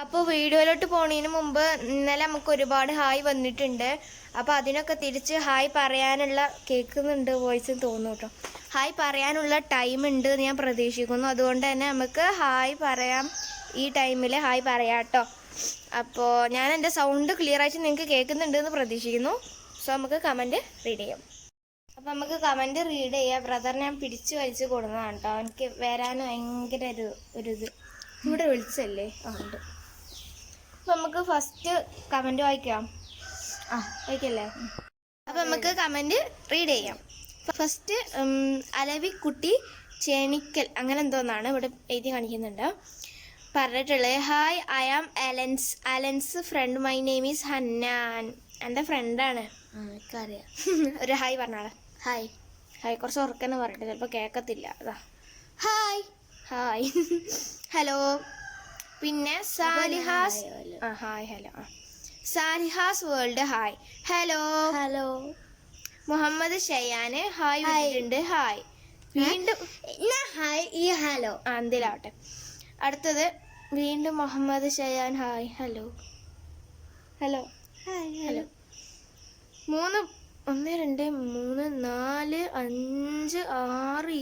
അപ്പോൾ വീഡിയോയിലോട്ട് പോണതിന് മുമ്പ് ഇന്നലെ നമുക്ക് ഒരുപാട് ഹായ് വന്നിട്ടുണ്ട്. അപ്പോൾ അതിനൊക്കെ തിരിച്ച് ഹായ് പറയാനുള്ള കേൾക്കുന്നുണ്ട് വോയിസ് തോന്നുന്നു കേട്ടോ. ഹായ് പറയാനുള്ള ടൈം ഉണ്ട് എന്ന് ഞാൻ പ്രതീക്ഷിക്കുന്നു. അതുകൊണ്ട് തന്നെ നമുക്ക് ഹായ് പറയാം, ഈ ടൈമിൽ ഹായ് പറയാം കേട്ടോ. അപ്പോൾ ഞാൻ എൻ്റെ സൗണ്ട് ക്ലിയർ ആയിട്ട് നിങ്ങൾക്ക് കേൾക്കുന്നുണ്ട് എന്ന് പ്രതീക്ഷിക്കുന്നു. സോ നമുക്ക് കമൻറ്റ് റീഡ് ചെയ്യാം. അപ്പോൾ നമുക്ക് കമൻറ്റ് റീഡ് ചെയ്യാം. ബ്രദർ ഞാൻ പിടിച്ച് വലിച്ച് കൊടുക്കുന്നതാണ് കേട്ടോ. എനിക്ക് വരാൻ ഭയങ്കര ഇത് ഇവിടെ വിളിച്ചല്ലേ ഉണ്ട്. അപ്പോൾ നമുക്ക് ഫസ്റ്റ് കമൻറ്റ് വായിക്കാം. വായിക്കല്ലേ? അപ്പോൾ നമുക്ക് കമൻറ്റ് റീഡ് ചെയ്യാം. ഫസ്റ്റ് അലവിക്കുട്ടി ചേണിക്കൽ അങ്ങനെ എന്തോന്നാണ് ഇവിടെ എഴുതി കാണിക്കുന്നുണ്ട്. പറഞ്ഞിട്ടുള്ളത് hi I am Alan's friend my name is Hannan. എൻ്റെ ഫ്രണ്ടാണ്. എനിക്കറിയാം. ഒരു ഹായ് പറഞ്ഞാളെ. ഹായ് ഹായ് കുറച്ച് ഉറക്കെന്ന് പറഞ്ഞിട്ട് ചിലപ്പോൾ കേൾക്കത്തില്ല. അതാ ഹായ് ഹായ് ഹലോ. പിന്നെ Saliha's hi hello. Saliha's world hi hello hello. Muhammad Shayan hi വിട്ടിട്ടുണ്ട്. ഹായ് വീണ്ടും ഹായ് ഈ ഹലോ എന്തിലാവട്ടെ. അടുത്തത് വീണ്ടും Muhammad Shayan hi hello hello hi hello. 1 2 3 4 5 6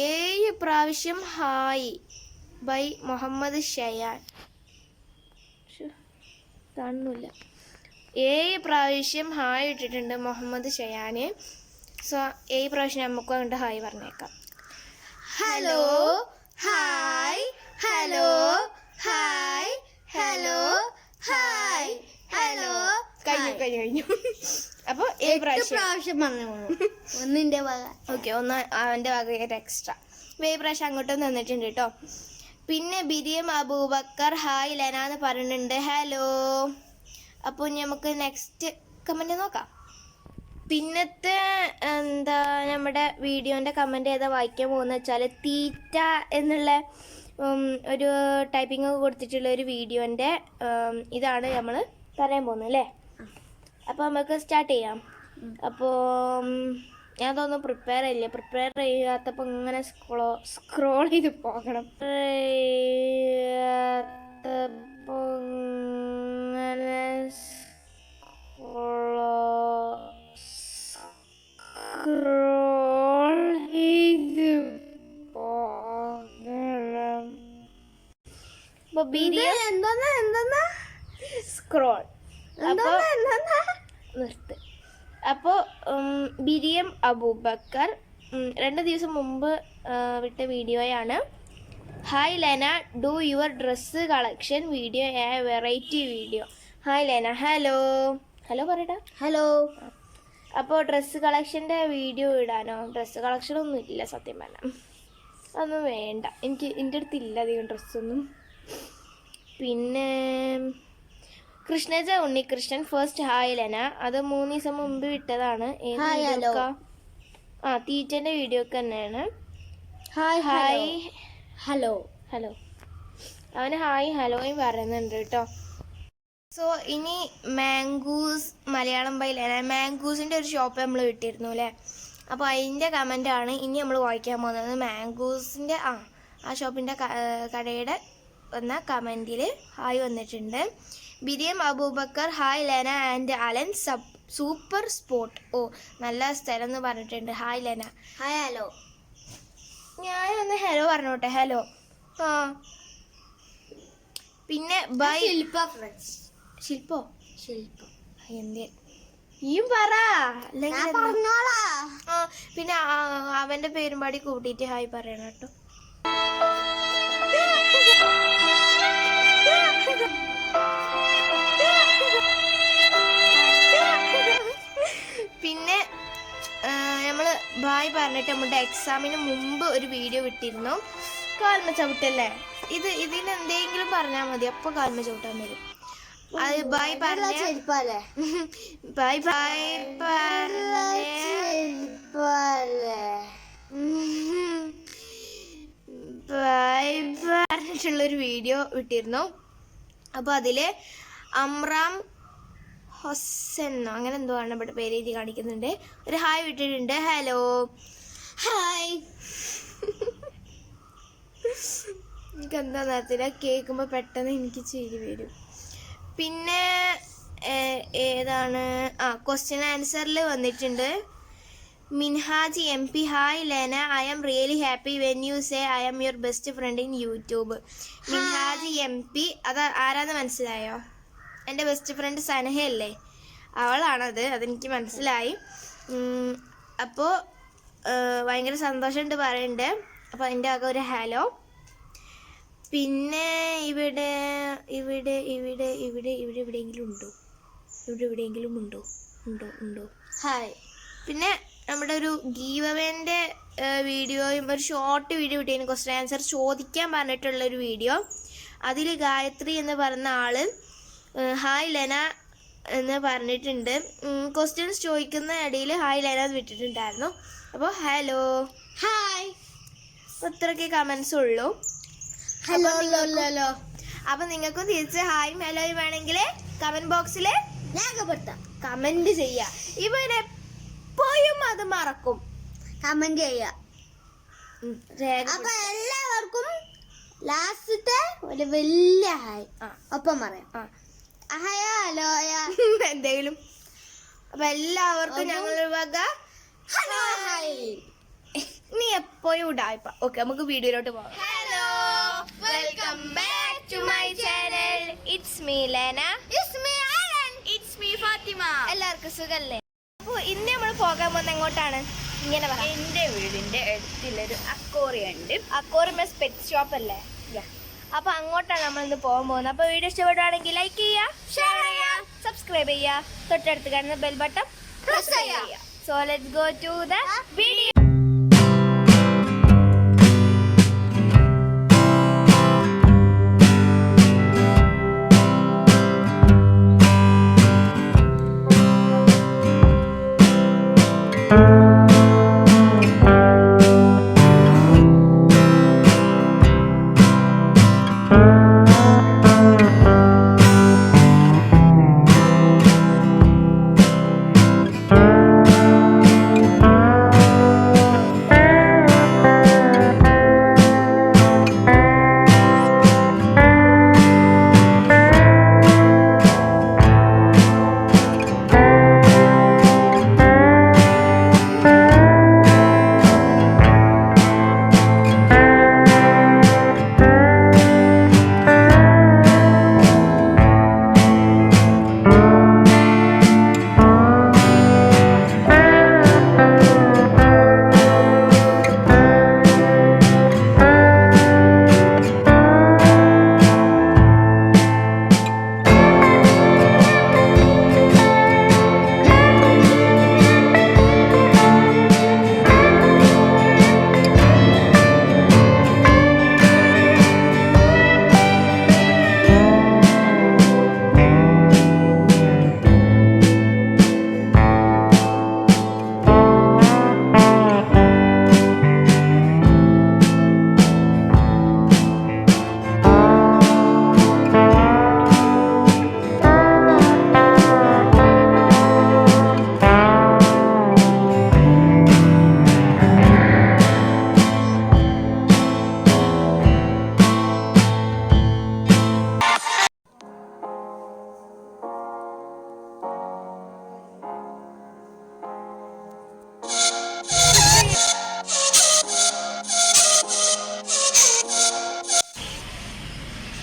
7 പ്രാവശ്യം ഹായ് ബൈ മുഹമ്മദ് ഷയാൻ. കാണുന്നില്ല. 7 പ്രാവശ്യം ഹായ് ഇട്ടിട്ടുണ്ട് മുഹമ്മദ് ഷയാന്. സോ 7 പ്രാവശ്യം നമുക്ക് കൊണ്ട് ഹായ് പറഞ്ഞേക്കാം. Hello hi hello hi hello hi hello. കഴിഞ്ഞു. അപ്പോൾ 7 പ്രാവശ്യം പറഞ്ഞു. ഒന്നിൻ്റെ വക. ഓക്കെ, ഒന്ന് അവൻ്റെ വകയായിട്ട് എക്സ്ട്രാ 7 പ്രാവശ്യം അങ്ങോട്ടും തന്നിട്ടുണ്ട് കേട്ടോ. പിന്നെ ബിരിയം അബൂബക്കർ ഹായ് ലെന എന്ന് പറയുന്നുണ്ട്. ഹലോ. അപ്പോൾ നമുക്ക് നെക്സ്റ്റ് കമൻറ്റ് നോക്കാം. പിന്നത്തെ നമ്മുടെ വീഡിയോൻ്റെ കമൻറ്റ് ഏതാ വായിക്കാൻ പോകുന്നത് വെച്ചാൽ തീറ്റ എന്നുള്ള ഒരു ടൈപ്പിംഗ് ഒക്കെ കൊടുത്തിട്ടുള്ള ഒരു വീഡിയോൻ്റെ ഇതാണ് നമ്മൾ പറയാൻ പോകുന്നത് അല്ലേ. അപ്പോൾ നമുക്ക് സ്റ്റാർട്ട് ചെയ്യാം. അപ്പോൾ ഞാൻ തോന്നുന്നു പ്രിപ്പയർ ചെയ്യാത്തപ്പോൾ ഇങ്ങനെ സ്ക്രോൾ ചെയ്ത് പോകണം. സ്ക്രോൾ നിർത്ത്. അപ്പോൾ ബിരിയം അബൂബക്കർ 2 ദിവസം മുമ്പ് വിട്ട വീഡിയോയാണ്. Hi Lena, do your dress collection video A variety video. Hi Lena. Hello hello പറയടാ. ഹലോ. അപ്പോൾ ഡ്രസ്സ് കളക്ഷൻ്റെ വീഡിയോ ഇടാനോ? ഡ്രസ്സ് കളക്ഷനൊന്നും ഇല്ല സത്യം പറഞ്ഞാൽ. അതൊന്നും വേണ്ട, എൻ്റെ അടുത്തില്ല അധികം ഡ്രസ്സൊന്നും. പിന്നെ കൃഷ്ണജ ഉണ്ണികൃഷ്ണൻ ഫസ്റ്റ് ഹായ് ലെന. അത് 3 ദിവസം മുമ്പ് വിട്ടതാണ്. തീറ്റൻ്റെ വീഡിയോ ഒക്കെ തന്നെയാണ്. Hi hi hello hello. അവന് ഹായ് ഹലോയും പറയുന്നുണ്ട് കേട്ടോ. സോ ഇനി മാംഗൂസ് മലയാളം ബൈ ലെന. മാംഗൂസിൻ്റെ ഒരു ഷോപ്പ് നമ്മൾ വിട്ടിരുന്നു അല്ലേ. അപ്പോൾ അതിൻ്റെ കമൻറ്റാണ് ഇനി നമ്മൾ വായിക്കാൻ പോകുന്നത്. മാംഗൂസിൻ്റെ ആ ഷോപ്പിൻ്റെ കടയുടെ വന്ന കമൻറ്റിൽ ഹായ് വന്നിട്ടുണ്ട്. ബിരിയം Abubakar hi Lena and Alan super spot. നല്ല സ്ഥലം എന്ന് പറഞ്ഞിട്ടുണ്ട്. Hi Lena. Hi hello. ഞാനൊന്ന് ഹലോ പറഞ്ഞോട്ടെ. ഹലോ. പിന്നെ ബൈ ശില്പോ എന്തേ ഈയും പറ. പിന്നെ അവൻ്റെ പേരും പാടി കൂട്ടിയിട്ട് ഹായ് പറയണം കേട്ടോ. പിന്നെ നമ്മൾ ബായ് പറഞ്ഞിട്ട് നമ്മുടെ എക്സാമിന് മുമ്പ് ഒരു വീഡിയോ വിട്ടിരുന്നു. കാൽമ ചവിട്ടല്ലേ ഇതിനെന്തെങ്കിലും പറഞ്ഞാൽ മതി, അപ്പോൾ കാൽമ ചവിട്ടാൻ വരും. അത് ബായ് പറഞ്ഞ ബൈ ബൈ പറഞ്ഞിട്ടുള്ളൊരു വീഡിയോ വിട്ടിരുന്നു. അപ്പോൾ അതിൽ അമ്രാം ഹൊസെന്നോ അങ്ങനെ എന്തോ ആണ് ഇവിടെ പേര് എഴുതി കാണിക്കുന്നുണ്ട്. ഒരു ഹായ് വിട്ടിട്ടുണ്ട്. Hello hi. എനിക്ക് എന്താണെന്ന് അറിയത്തില്ല, കേൾക്കുമ്പോൾ പെട്ടെന്ന് എനിക്ക് ചിരി വരും. പിന്നെ ഏതാണ്, ക്വസ്റ്റ്യൻ ആൻസറിൽ വന്നിട്ടുണ്ട്. Minhaj MP, hi Lena, I am really happy when you say I am your best friend in YouTube. Minhaj MP അത് ആരാന്ന് മനസ്സിലായോ? എൻ്റെ ബെസ്റ്റ് ഫ്രണ്ട് സനഹയല്ലേ, അവളാണത്, അതെനിക്ക് മനസ്സിലായി. അപ്പോൾ ഭയങ്കര സന്തോഷമുണ്ട് പറയുന്നുണ്ട്. അപ്പോൾ എൻ്റെ ആകെ ഒരു ഹലോ. പിന്നെ ഇവിടെ ഇവിടെ ഇവിടെ ഇവിടെ ഇവിടെ എവിടെയെങ്കിലും ഉണ്ടോ? ഇവിടെ എവിടെയെങ്കിലും ഉണ്ടോ? ഹായ്. പിന്നെ നമ്മുടെ ഒരു ഗീവ് അവേൻ്റെ വീഡിയോയും ഒരു ഷോർട്ട് വീഡിയോ കിട്ടിയതിന് ക്വസ്റ്റ്യൻ ആൻസർ ചോദിക്കാൻ പറഞ്ഞിട്ടുള്ളൊരു വീഡിയോ. അതിൽ ഗായത്രി എന്ന് പറഞ്ഞ ആൾ ഹായ് ലെന എന്ന് പറഞ്ഞിട്ടുണ്ട്. ക്വസ്റ്റ്യൻസ് ചോദിക്കുന്ന ഇടയിൽ ഹായ് ലെന എന്ന് വിട്ടിട്ടുണ്ടായിരുന്നു. അപ്പോൾ ഹലോ ഹായ്. അപ്പോൾ ഇത്രയൊക്കെ കമൻസ് ഉള്ളൂ. Hello hello. അപ്പം നിങ്ങൾക്കും തിരിച്ച് ഹായും ഹലോയും വേണമെങ്കിൽ കമൻറ്റ് ബോക്സിൽ രേഖപ്പെടുത്താം, കമൻറ്റ് ചെയ്യുക. ഇവരെപ്പോഴും അത് മറക്കും, കമൻറ്റ് ചെയ്യുക. അപ്പം എല്ലാവർക്കും ലാസ്റ്റത്തെ ഒരു വലിയ ഹായ് ഒപ്പം പറയാം. ഹലോ ഹലോ എന്തെങ്കിലും. അപ്പം എല്ലാവർക്കും ഞങ്ങളുടെ വക ഹലോ ഹായ്. നീ എപ്പോഴും ഉടായിപ്പ. ഓക്കെ, നമുക്ക് വീഡിയോയിലോട്ട് പോകാം. Hello, welcome back to my channel. It's me Lena, it's me Alan, it's me Fathima. എല്ലാവർക്കും സുഖല്ലേ? അപ്പോൾ ഇന്ന് നമ്മൾ പോകാൻ പോകുന്നത് എങ്ങോട്ടാണ്? ഇങ്ങനെ പറയാം. എൻ്റെ വീടിൻ്റെ അടുത്തുള്ളൊരു അക്വേറിയം ഉണ്ട്. അക്വേറിയം മീൻസ് പെറ്റ് ഷോപ്പ് അല്ലേ? അപ്പോൾ അങ്ങോട്ടാണ് നമ്മൾ ഇന്ന് പോകാൻ പോകുന്നത്. അപ്പോൾ വീഡിയോ ഇഷ്ടപ്പെടുകയാണെങ്കിൽ ലൈക്ക് ചെയ്യുക, ഷെയർ ചെയ്യുക, സബ്സ്ക്രൈബ് ചെയ്യുക, തൊട്ടടുത്ത് കാണുന്ന ബെൽ ബട്ടൺ പ്രസ് ചെയ്യുക. So let's go to the video.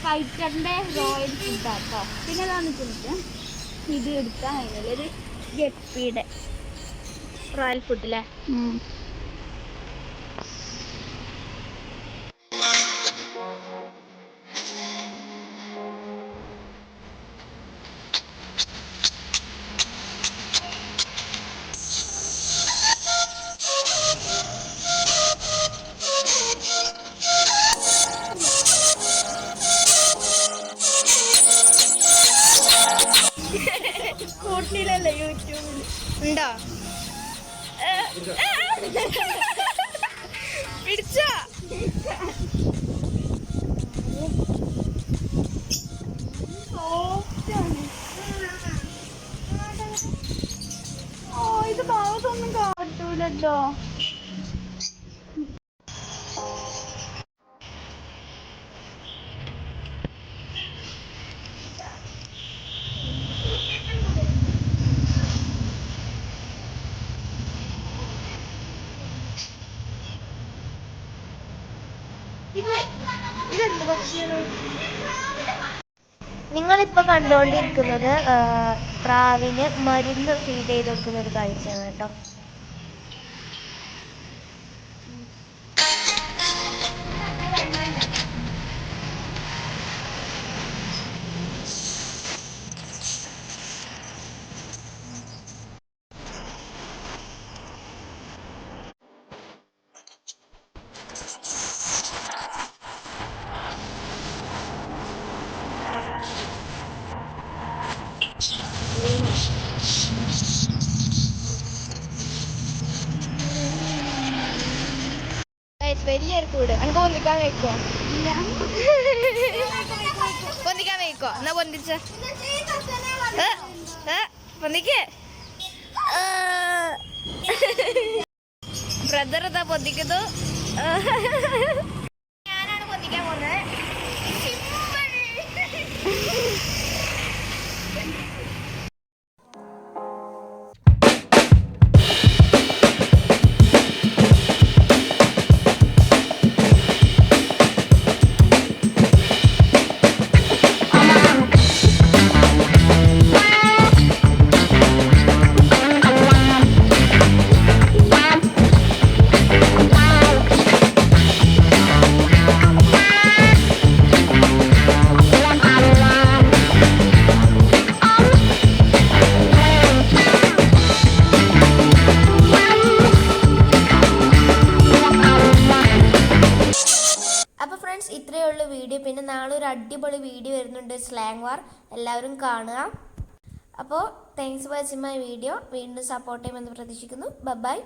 ഫൈറ്ററിൻ്റെ റോയൽ ഫുഡാട്ടോ. പിന്നെ അതാണ് നിൽക്കുന്നത്, ഇത് എടുക്കാൻ കഴിഞ്ഞൊരു ഗപ്പിയുടെ റോയൽ ഫുഡില്ലേ. കൂട്ടിലല്ലേ യൂട്യൂബിൽ ഉണ്ടോ? പിടിച്ച ഇത് ഭാഗത്തൊന്നും കാട്ടൂലല്ലോ. നിങ്ങളിപ്പോൾ കണ്ടുകൊണ്ടിരിക്കുന്നത് പ്രാവിന് മരുന്ന് ഫീഡ് ചെയ്ത് കൊടുക്കുന്ന ഒരു കാഴ്ചയാണ് കേട്ടോ. വലിയൊരു കൂട് എനിക്ക് പൊന്തിക്കാൻ വയ്ക്കോ? പൊന്തിക്കാൻ വയ്ക്കോ? എന്നാ പൊന്തിച്ച പൊന്തിക്ക്. ബ്രദർ ഇതാ പൊന്തിക്കുന്നു. ഞാനാണ് പൊന്തിക്കാൻ പോകുന്നത്. അപ്പോൾ ഫ്രണ്ട്സ്, ഇത്രയേ ഉള്ളൂ വീഡിയോ. പിന്നെ നാളെ ഒരു അടിപൊളി വീഡിയോ വരുന്നുണ്ട്, സ്ലാങ് വാർ. എല്ലാവരും കാണുക. അപ്പോൾ thanks for watching my video. വീണ്ടും സപ്പോർട്ട് ചെയ്യുമെന്ന് പ്രതീക്ഷിക്കുന്നു. ബൈ.